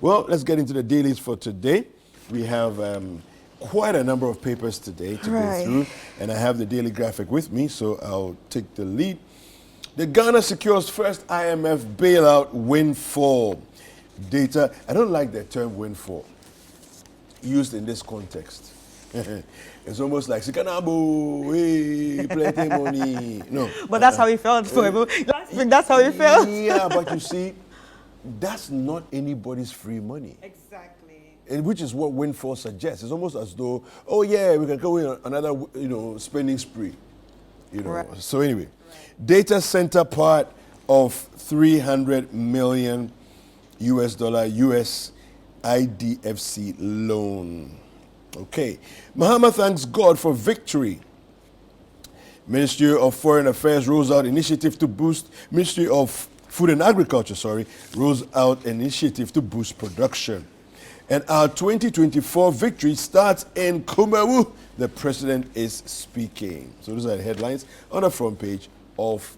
Well, let's get into the dailies for today. We have quite a number of papers today to go through, and I have the daily graphic with me, so I'll take the lead. The Ghana secures first IMF bailout windfall. Data, I don't like the term windfall used in this context. It's almost like Sikanabo, hey, plenty money. No. But that's how he felt. That's how he felt. Yeah, but you see, that's not anybody's free money. Exactly. And which is what windfall suggests. It's almost as though, oh yeah, we can go in another, spending spree. Right. So anyway, data center part of $300 million US IDFC loan. Okay. Mahama thanks God for victory. Ministry of Foreign Affairs rolls out initiative to boost, Ministry of Food and Agriculture, rolls out initiative to boost production. And our 2024 victory starts in Kumawu. The president is speaking. So those are the headlines on the front page of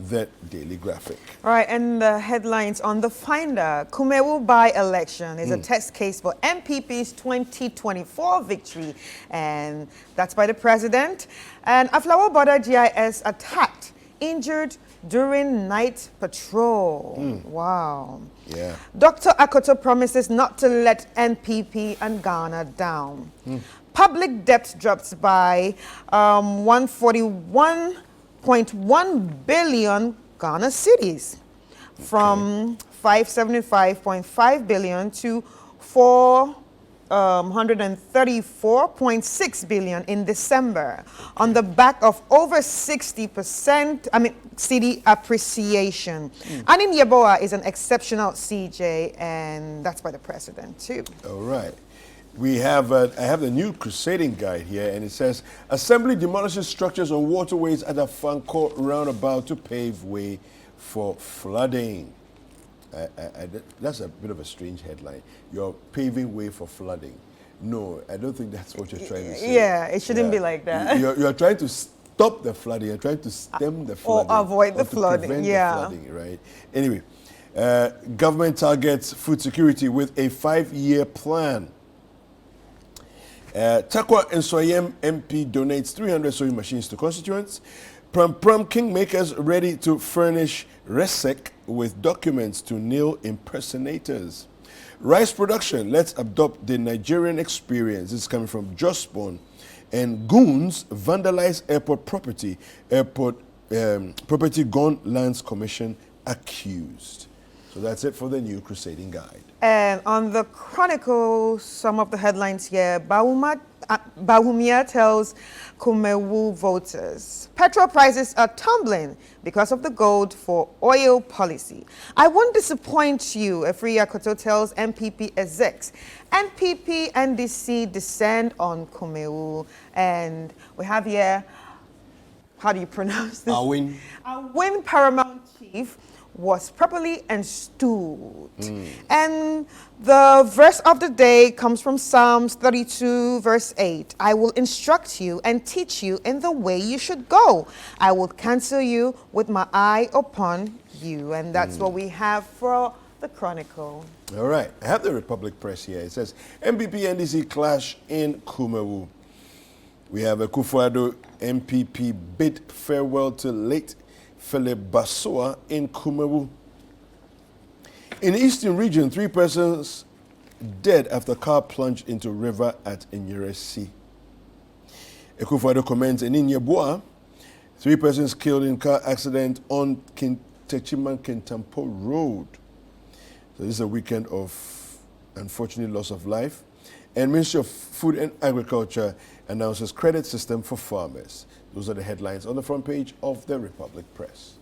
the daily graphic. All right, and the headlines on the Finder. Kumewu by-election is a test case for MPP's 2024 victory, and that's by the president. And Aflawo border GIS attacked, injured during night patrol. Wow. Yeah. Dr. Akoto promises not to let NPP and Ghana down. Public debt drops by 141.1 billion Ghana cedis, from 575.5 billion to 434.6 billion in December, on the back of over 60% cedi appreciation. And in Yeboah is an exceptional CJ, and that's by the president too. All right. We have, I have the new crusading guide here, and it says, Assembly demolishes structures on waterways at a Fanko roundabout to pave way for flooding. That's a bit of a strange headline. You're paving way for flooding. No, I don't think that's what you're trying to say. Yeah, it shouldn't be like that. You're trying to stop the flooding. You're trying to stem the flooding. Or avoid the flooding, prevent the flooding, right? Anyway, government targets food security with a 5-year plan. Takwa Nsoyem MP donates 300 sewing machines to constituents. Pram Kingmakers ready to furnish RESEC with documents to nail impersonators. Rice production, let's adopt the Nigerian experience. This is coming from Jospon. And goons vandalize airport property. Property Gone Lands Commission accused. So that's it for the new crusading guide. And on the Chronicle, some of the headlines here. Bahumia tells Kumewu voters, petrol prices are tumbling because of the gold for oil policy. I won't disappoint you, Efri Akoto tells MPP execs. NPP NDC descend on Kumewu. And we have here, how do you pronounce this? Awin. Awin Paramount Chief was properly installed. And the verse of the day comes from Psalms 32, verse 8. I will instruct you and teach you in the way you should go. I will counsel you with my eye upon you. And that's what we have for the Chronicle. All right. I have the Republic Press here. It says, MPP NDC clash in Kumewu. We have a Kufuado MPP bid farewell to late Philip Basoa in Kumewu. In the eastern region, 3 persons dead after car plunged into river at Inyeresi. Ekufuado comments in Yeboah, 3 persons killed in car accident on Techiman Kintampo Road. So this is a weekend of unfortunate loss of life. And Ministry of Food and Agriculture announces credit system for farmers. Those are the headlines on the front page of the Republic Press.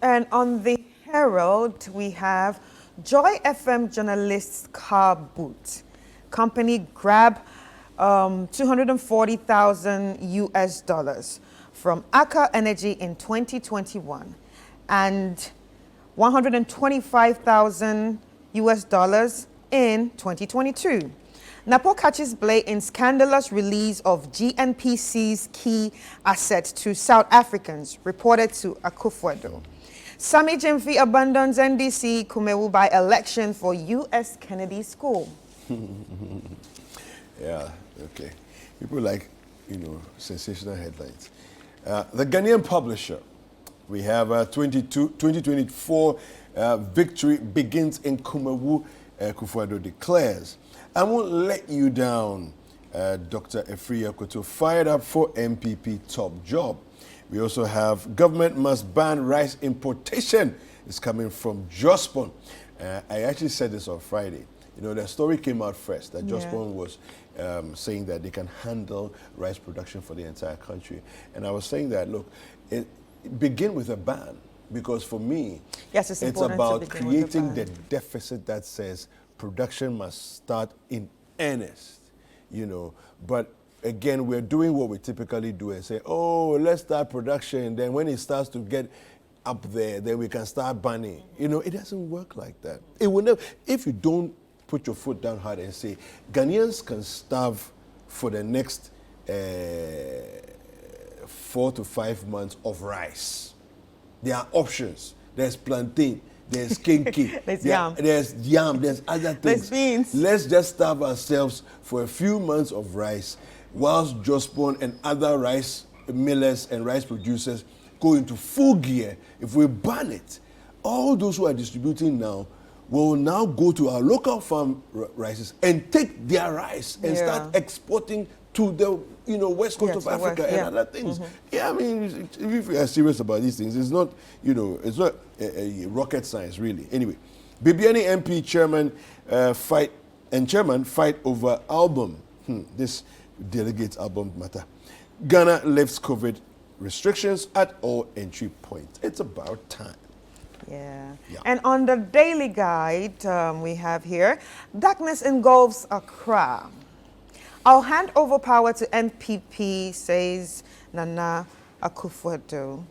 And on the Herald, we have Joy FM journalist's car boot. Company grab $240,000 US from Aker Energy in 2021 and $125,000 US in 2022. Napo catches Blay in scandalous release of GNPC's key asset to South Africans, reported to Akufo-Addo. Sami Jimfi abandons NDC Kumewu by election for U.S. Kennedy School. Yeah, okay. People like, sensational headlines. The Ghanaian publisher, we have 2024 victory begins in Kumewu, Kufuor declares. I won't let you down. Dr. Efria Koto fired up for MPP top job. We also have government must ban rice importation. It's coming from Jospon. I actually said this on Friday. The story came out first that Jospon was saying that they can handle rice production for the entire country. And I was saying that, look, begin with a ban. Because for me, yes, it's about creating the deficit that says production must start in earnest. But again, we're doing what we typically do and say, oh, let's start production. Then when it starts to get up there, then we can start banning. It doesn't work like that. It will never, if you don't put your foot down hard and say, Ghanaians can starve for the next 4 to 5 months of rice. There are options. There's plantain. There's kinky. There's yam. There's yam. There's other things. There's beans. Let's just starve ourselves for a few months of rice whilst Jospon and other rice millers and rice producers go into full gear. If we ban it, all those who are distributing now will now go to our local farm rices and take their rice and start exporting to the west coast of Africa and other things. Yeah, I mean, if we are serious about these things, it's not it's not a rocket science really. Anyway, Bibiani MP chairman fight over album. This delegates album matter. Ghana lifts COVID restrictions at all entry points. It's about time. Yeah. And on the daily guide we have here, darkness engulfs Accra. I'll hand over power to MPP, says Nana Akufo-Addo.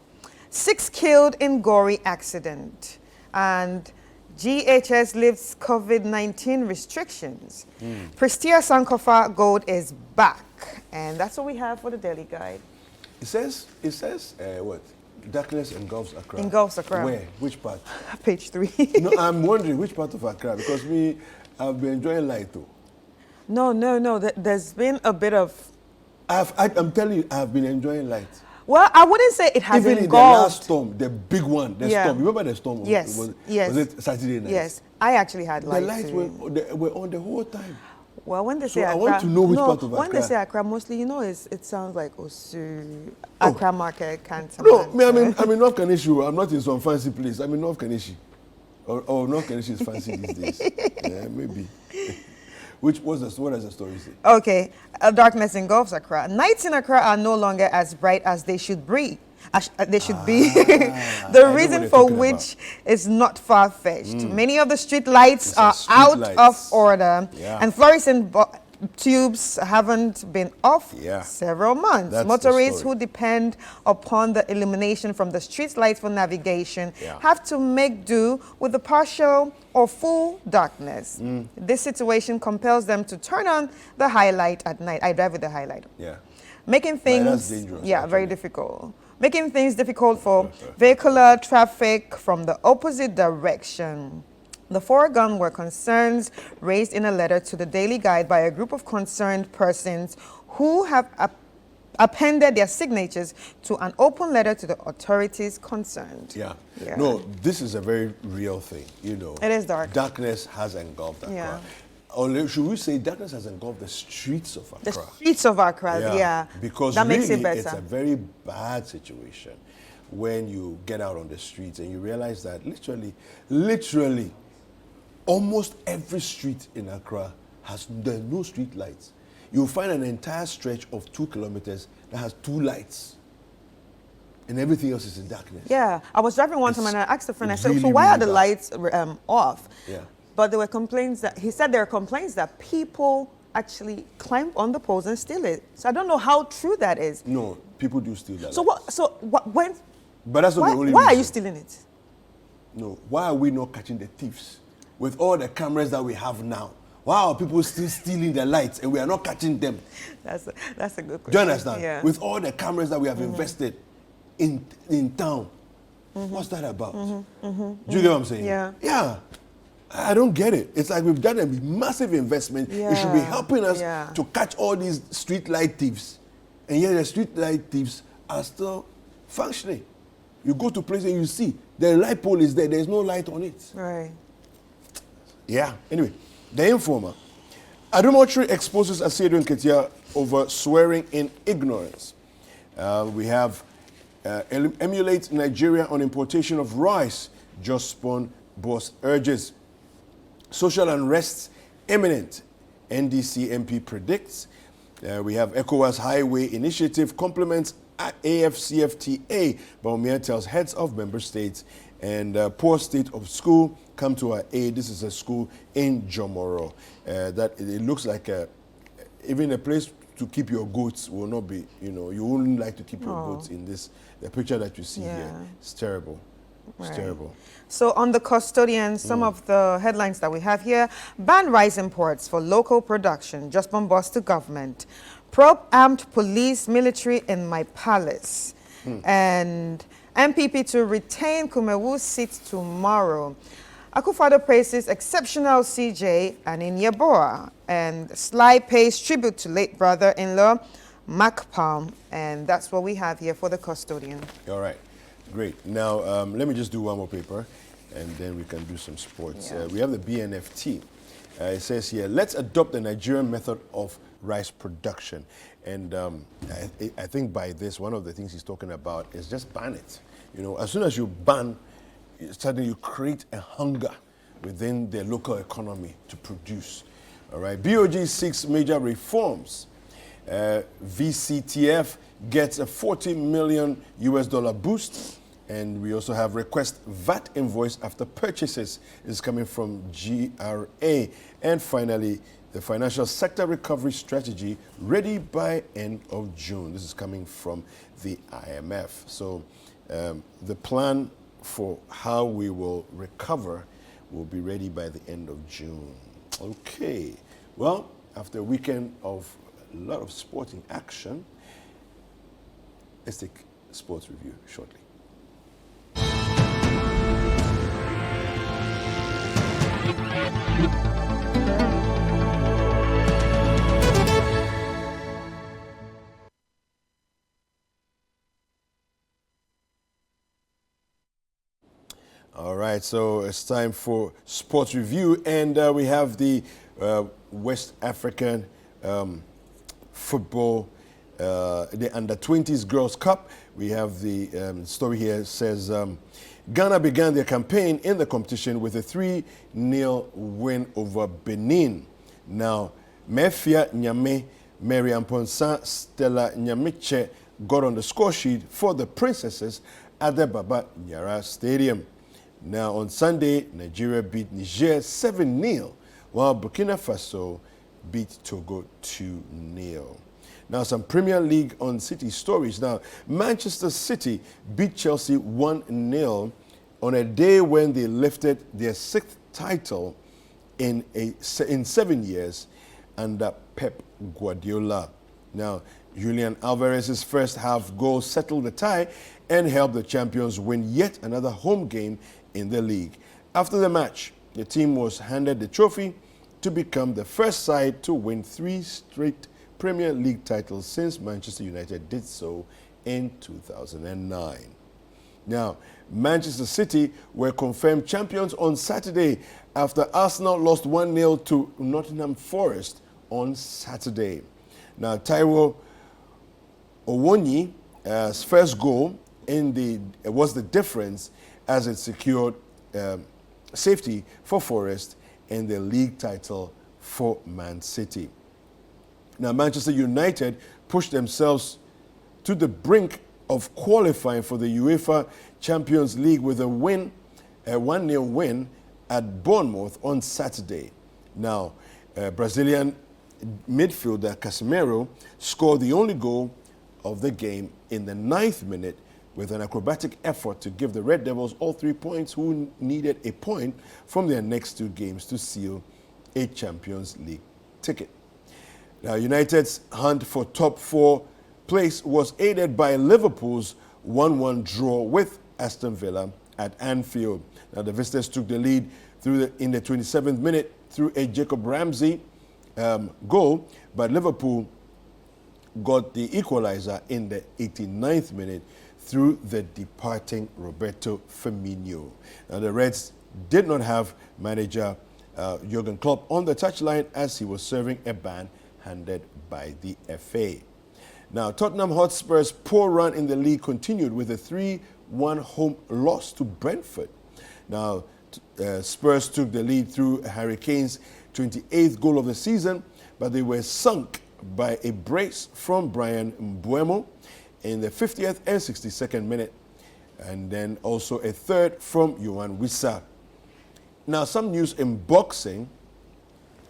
6 killed in gory accident. And GHS lifts COVID-19 restrictions. Prestia Sankofa Gold is back. And that's what we have for the daily guide. It says what? Darkness engulfs Accra. Engulfs Accra. Where? Which part? Page 3. No, I'm wondering which part of Accra, because I've been enjoying light though. No. There's been a bit of... I'm telling you, I've been enjoying light. Well, I wouldn't say it has Even engulfed. in the last storm, the big one, the storm. Remember the storm? Yes. Was yes. it Saturday night? Yes. I actually had light. The lights were on the whole time. Well, when they say So Accra, I want to know which part of Accra. When they say Accra, mostly, it sounds like Osu, Accra Market, Canton. No, I'm in North Kaneshi. I'm not in some fancy place. I'm in North Kaneshi. Or North Kaneshi is fancy these days. Yeah, maybe. What does the story say? Okay, darkness engulfs Accra. Nights in Accra are no longer as bright as they should be. The reason for which is not far-fetched. Many of the street lights are out of order, and fluorescent tubes haven't been off several months. That's Motorists who depend upon the illumination from the street lights for navigation have to make do with the partial or full darkness. This situation compels them to turn on the highlight at night. I drive with the highlight. Yeah. Making things that's dangerous, actually. Very difficult. Making things difficult for vehicular traffic from the opposite direction. The foregoing were concerns raised in a letter to the Daily Guide by a group of concerned persons who have appended their signatures to an open letter to the authorities concerned. Yeah. No, this is a very real thing, It is dark. Darkness has engulfed Accra. Or should we say darkness has engulfed the streets of Accra? The streets of Accra, Because that really, makes it better. it's a very bad situation when you get out on the streets and you realize that literally, almost every street in Accra there's no street lights. You'll find an entire stretch of 2 kilometers that has 2 lights. And everything else is in darkness. Yeah, I was driving one time and I asked a friend, I said, really, so why are the bad. lights off? Yeah. But there were complaints he said there are complaints that people actually climb on the poles and steal it. So I don't know how true that is. No, people do steal that. But that's not the only Why reason. are you stealing it? No, why are we not catching the thieves? With all the cameras that we have now, why are people still stealing the lights and we are not catching them? That's a good question. Do you understand? Yeah. With all the cameras that we have invested in town, What's that about? Do you get what I'm saying? Yeah. Yeah. I don't get it. It's like we've done a massive investment. It should be helping us to catch all these street light thieves. And yet the street light thieves are still functioning. You go to places and you see the light pole is there. There's no light on it. Right. Yeah. Anyway, the Informer. Adomotri exposes Asiedu Nketia over swearing in ignorance. We have emulate Nigeria on importation of rice. Just Spawn boss urges. Social unrest imminent. NDC MP predicts. We have ECOWAS Highway Initiative complements AFCFTA. Baumia tells heads of member states. And poor state of school come to our aid. This is a school in Jomoro. That it looks like even a place to keep your goats will not be, you wouldn't like to keep your goats in this. The picture that you see here, it's terrible. It's terrible. So on the custodians, some of the headlines that we have here: ban rice imports for local production, just bombast to government, probe armed police military in my palace, and MPP to retain Kumewu seat tomorrow. Akufo-Addo praises exceptional CJ and in Yeboah, and Sly pays tribute to late brother-in-law Mac Palm, and that's what we have here for the custodian. All right. Great. Now, let me just do one more paper, and then we can do some sports. We have the BNFT. It says here, let's adopt the Nigerian method of rice production. And I think by this, one of the things he's talking about is just ban it. As soon as you ban, suddenly you create a hunger within the local economy to produce. All right. BOG seeks major reforms. VCTF gets a $40 million boost. And we also have request VAT invoice after purchases is coming from GRA. And finally, the financial sector recovery strategy ready by end of June. This is coming from the IMF. So the plan for how we will recover will be ready by the end of June. Okay. Well, after a weekend of a lot of sporting action, let's take sports review shortly. All right, so it's time for sports review, and we have the West African football, the Under-20s Girls Cup. We have the story here says Ghana began their campaign in the competition with a 3-0 win over Benin. Now, Mefia Nyame, Mary Amponsa, Stella Nyamiche got on the score sheet for the Princesses at the Baba Nyara Stadium. Now, on Sunday, Nigeria beat Niger 7-0, while Burkina Faso beat Togo 2-0. Now, some Premier League on City stories. Now, Manchester City beat Chelsea 1-0 on a day when they lifted their 6th title in 7 years under Pep Guardiola. Now, Julian Alvarez's first half goal settled the tie and helped the champions win yet another home game in the league. After the match, the team was handed the trophy to become the first side to win 3 straight Premier League titles since Manchester United did so in 2009. Now, Manchester City were confirmed champions on Saturday after Arsenal lost 1-0 to Nottingham Forest on Saturday. Now, Taiwo Owoni's first goal was the difference as it secured safety for Forest and the league title for Man City. Now, Manchester United pushed themselves to the brink of qualifying for the UEFA Champions League with a 1-0 win at Bournemouth on Saturday. Now, Brazilian midfielder Casemiro scored the only goal of the game in the 9th minute with an acrobatic effort to give the Red Devils all 3 points, who needed a point from their next 2 games to seal a Champions League ticket. Now, United's hunt for top 4 place was aided by Liverpool's 1-1 draw with Aston Villa at Anfield. Now the visitors took the lead in the 27th minute through a Jacob Ramsey goal, but Liverpool got the equalizer in the 89th minute through the departing Roberto Firmino. Now the Reds did not have manager Jurgen Klopp on the touchline as he was serving a ban handed by the FA. Now Tottenham Hotspur's poor run in the league continued with a 3-1 home loss to Brentford. Now Spurs took the lead through Harry Kane's 28th goal of the season, but they were sunk by a brace from Brian Mbeumo in the 50th and 62nd minute, and then also a third from Yohan Wissa. Now, some news in boxing.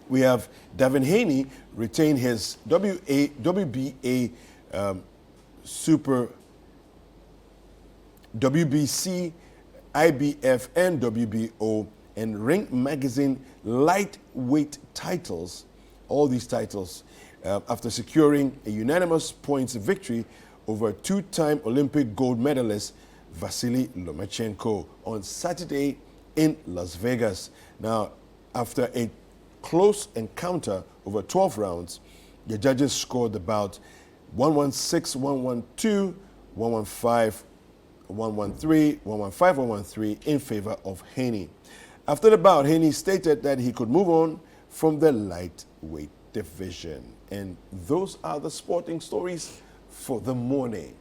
We have Devin Haney retain his WBA Super WBC, IBF, and WBO and Ring Magazine lightweight titles. All these titles after securing a unanimous points victory over two-time Olympic gold medalist Vasily Lomachenko on Saturday in Las Vegas. Now, after a close encounter over 12 rounds, the judges scored the bout 116, 112, 115, 113, 115, 113 in favor of Haney. After the bout, Haney stated that he could move on from the lightweight division. And those are the sporting stories for the morning.